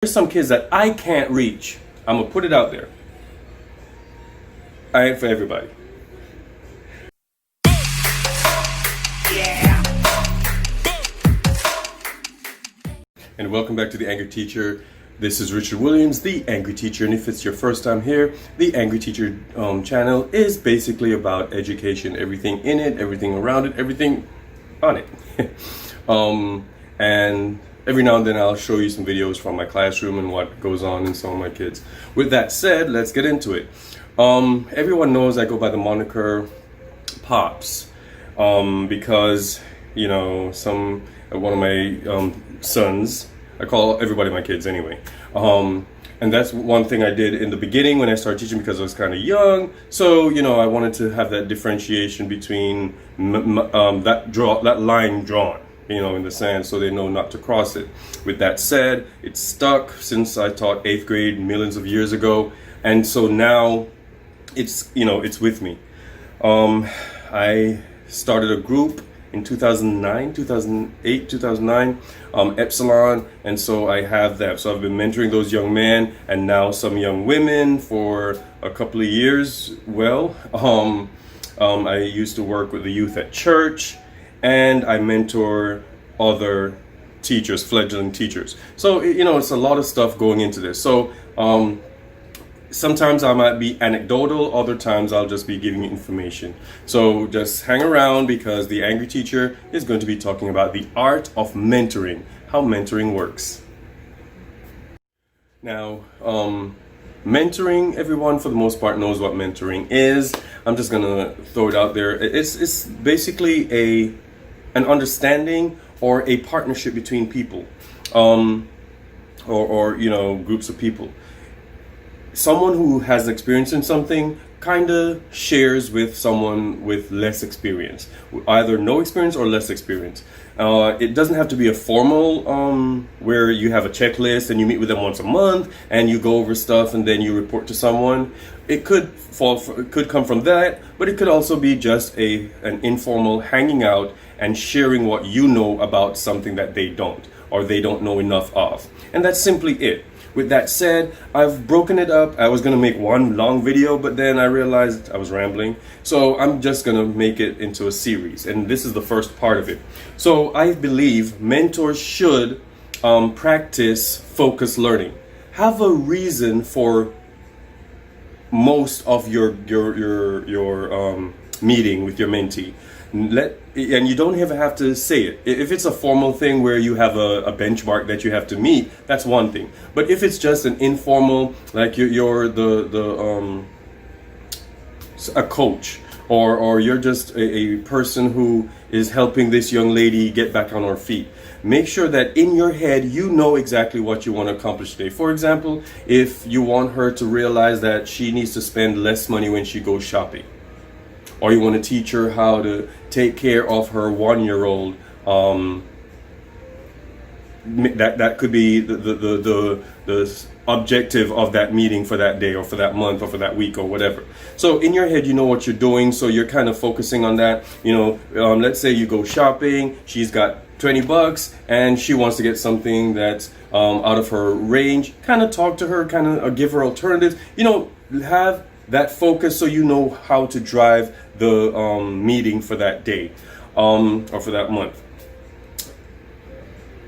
There's some kids that I can't reach. I'm gonna put it out there. I ain't for everybody. And welcome back to The Angry Teacher. This is Richard Williams, The Angry Teacher, and if it's your first time here, The Angry Teacher channel is basically about education, everything in it, everything around it, everything on it. And every now and then I'll show you some videos from my classroom and what goes on in some of my kids. With that said, let's get into it. Everyone knows I go by the moniker Pops because, you know, one of my sons, I call everybody my kids anyway. And that's one thing I did in the beginning when I started teaching because I was kind of young. So, you know, I wanted to have that differentiation between that line drawn, you know, in the sand, so they know not to cross it. With that said, it's stuck since I taught 8th grade millions of years ago, and so now it's, you know, it's with me. I started a group in 2009, Epsilon, and so I have that. So I've been mentoring those young men and now some young women for a couple of years. Well, I used to work with the youth at church, and I mentor other teachers, fledgling teachers. So, you know, it's a lot of stuff going into this. So sometimes I might be anecdotal, other times I'll just be giving you information. So just hang around because The Angry Teacher is going to be talking about the art of mentoring, how mentoring works. Now, mentoring, everyone for the most part knows what mentoring is. I'm just gonna throw it out there. It's basically an understanding or a partnership between people, or you know, groups of people. Someone who has experience in something kind of shares with someone with less experience, either no experience or less experience. It doesn't have to be a formal where you have a checklist and you meet with them once a month and you go over stuff and then you report to someone. It could come from that, but it could also be just an informal hanging out and sharing what you know about something that they don't, or they don't know enough of. And that's simply it. With that said, I've broken it up. I was going to make one long video, but then I realized I was rambling. So I'm just going to make it into a series. And this is the first part of it. So I believe mentors should practice focused learning. Have a reason for most of your meeting with your mentee. And you don't even have to say it. If it's a formal thing where you have a benchmark that you have to meet, that's one thing. But if it's just an informal, like you're a coach, or you're just a person who is helping this young lady get back on her feet, make sure that in your head you know exactly what you want to accomplish today. For example, if you want her to realize that she needs to spend less money when she goes shopping, or you want to teach her how to take care of her 1-year-old, that could be the objective of that meeting for that day or for that month or for that week or whatever. So in your head you know what you're doing, so you're kind of focusing on that. You know, let's say you go shopping, she's got $20 and she wants to get something that's out of her range. Kind of talk to her, kind of give her alternatives. You know, have that focus so you know how to drive the meeting for that day or for that month.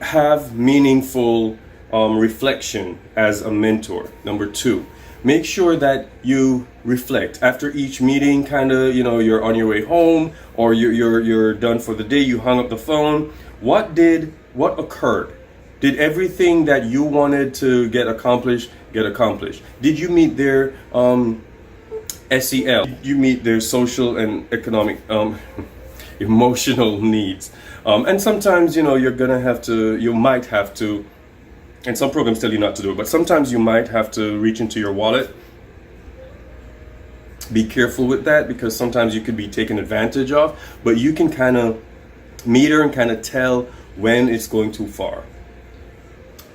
Have meaningful reflection as a mentor. Number 2, make sure that you reflect after each meeting. Kind of, you know, you're on your way home or you're done for the day, you hung up the phone. What occurred? Did everything that you wanted to get accomplished get accomplished? Did you meet their SEL? You meet their social and economic, emotional needs. And sometimes, you know, you might have to, and some programs tell you not to do it, but sometimes you might have to reach into your wallet. Be careful with that because sometimes you could be taken advantage of, but you can kind of meter and kind of tell when it's going too far.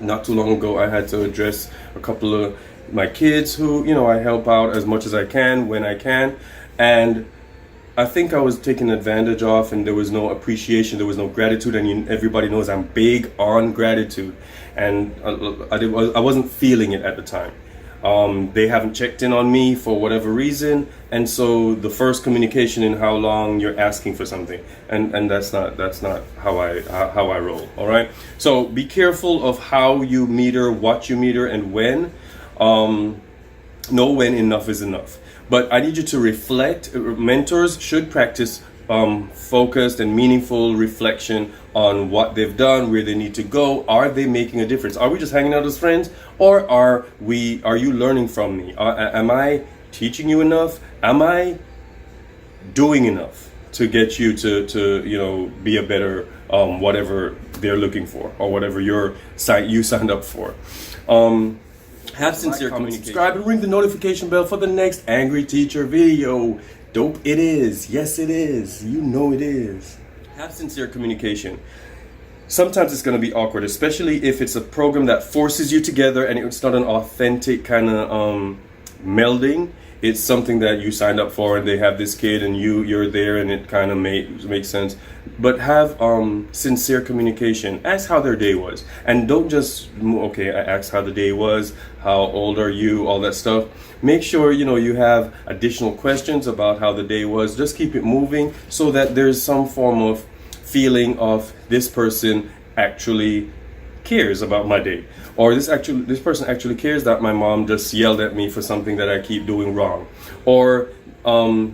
Not too long ago, I had to address a couple of my kids who, you know, I help out as much as I can when I can, and I think I was taken advantage of, and there was no appreciation, there was no gratitude, and everybody knows I'm big on gratitude, and I wasn't feeling it at the time. They haven't checked in on me for whatever reason, and so the first communication in how long you're asking for something, and that's not how I roll. All right, so be careful of how you meter, what you meter, and when. Know when enough is enough. But I need you to reflect. Mentors should practice focused and meaningful reflection on what they've done, where they need to go. Are they making a difference? Are we just hanging out as friends, or are you learning from me? Am I teaching you enough? Am I doing enough to get you to be a better whatever they're looking for, or whatever you signed up for? Have sincere communication. Subscribe and ring the notification bell for the next Angry Teacher video. Dope it is. Yes, it is. You know it is. Have sincere communication. Sometimes it's going to be awkward, especially if it's a program that forces you together and it's not an authentic kind of melding. It's something that you signed up for, and they have this kid and you're there, and it kind of makes sense. But have sincere communication. Ask how their day was, and don't just I asked how the day was, how old are you, all that stuff. Make sure you have additional questions about how the day was. Just keep it moving so that there's some form of feeling of this person actually cares about my day, or this person actually cares that my mom just yelled at me for something that I keep doing wrong, or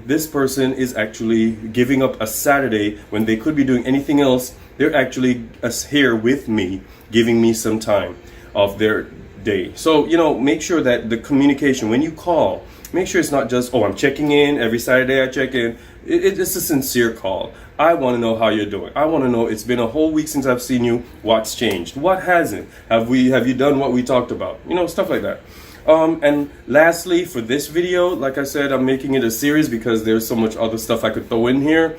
this person is actually giving up a Saturday when they could be doing anything else. They're actually here with me, giving me some time of their day. So make sure that the communication when you call, make sure it's not just, I'm checking in every Saturday. I check in. It's a sincere call. I want to know how you're doing. I want to know, it's been a whole week since I've seen you. What's changed? What hasn't? Have you done what we talked about? Stuff like that. And lastly, for this video, like I said, I'm making it a series because there's so much other stuff I could throw in here.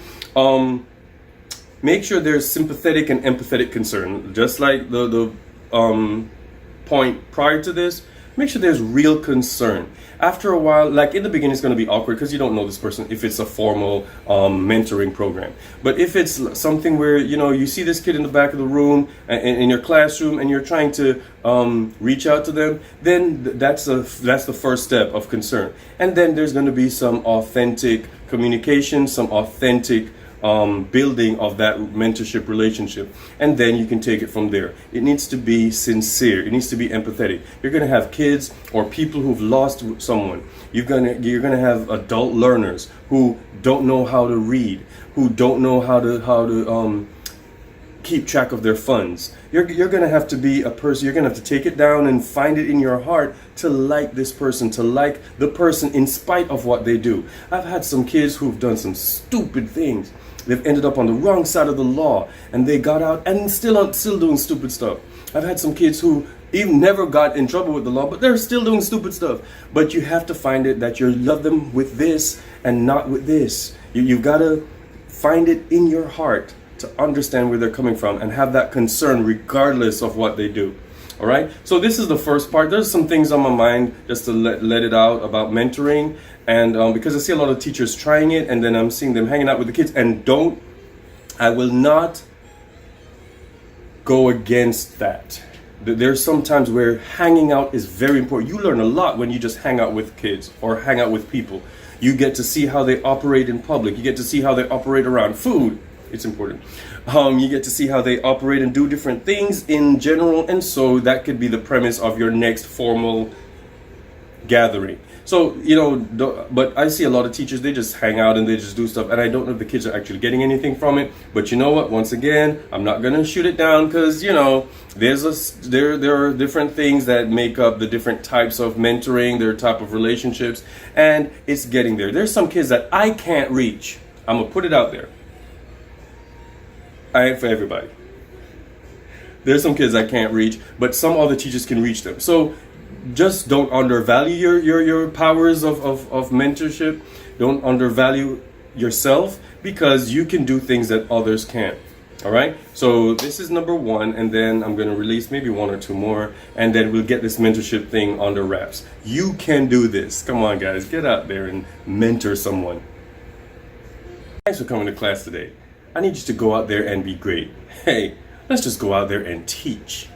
Make sure there's sympathetic and empathetic concern. Just like the point prior to this, make sure there's real concern. After a while, like in the beginning, it's going to be awkward because you don't know this person if it's a formal mentoring program. But if it's something where you see this kid in the back of the room in your classroom and you're trying to reach out to them, then that's the first step of concern. And then there's going to be some authentic communication, some authentic building of that mentorship relationship, and then you can take it from there. It needs to be sincere. It needs to be empathetic. You're going to have kids or people who've lost someone. You're gonna have adult learners who don't know how to read, who don't know how to keep track of their funds. You're gonna have to be a person. You're gonna have to take it down and find it in your heart to like this person, to like the person in spite of what they do. I've had some kids who've done some stupid things. They've ended up on the wrong side of the law, and they got out and still doing stupid stuff. I've had some kids who even never got in trouble with the law, but they're still doing stupid stuff. But you have to find it that you love them with this and not with this. You've got to find it in your heart to understand where they're coming from and have that concern regardless of what they do. All right, so this is the first part. There's some things on my mind just to let it out about mentoring, and because I see a lot of teachers trying it, and then I'm seeing them hanging out with the kids, and I will not go against that. There's some times where hanging out is very important. You learn a lot when you just hang out with kids or hang out with people. You get to see how they operate in public. You get to see how they operate around food. It's important. You get to see how they operate and do different things in general, and so that could be the premise of your next formal gathering. So, but I see a lot of teachers, they just hang out and they just do stuff, and I don't know if the kids are actually getting anything from it. But you know what? Once again, I'm not going to shoot it down because, there are different things that make up the different types of mentoring, their type of relationships, and it's getting there. There's some kids that I can't reach. I'm going to put it out there. I ain't for everybody. There's some kids I can't reach, but some other teachers can reach them. So just don't undervalue your powers of mentorship. Don't undervalue yourself, because you can do things that others can't. All right, so this is number one, and then I'm going to release maybe one or two more, and then we'll get this mentorship thing under wraps. You can do this. Come on, guys, get out there and mentor someone. Thanks for coming to class today. I need you to go out there and be great. Hey, let's just go out there and teach.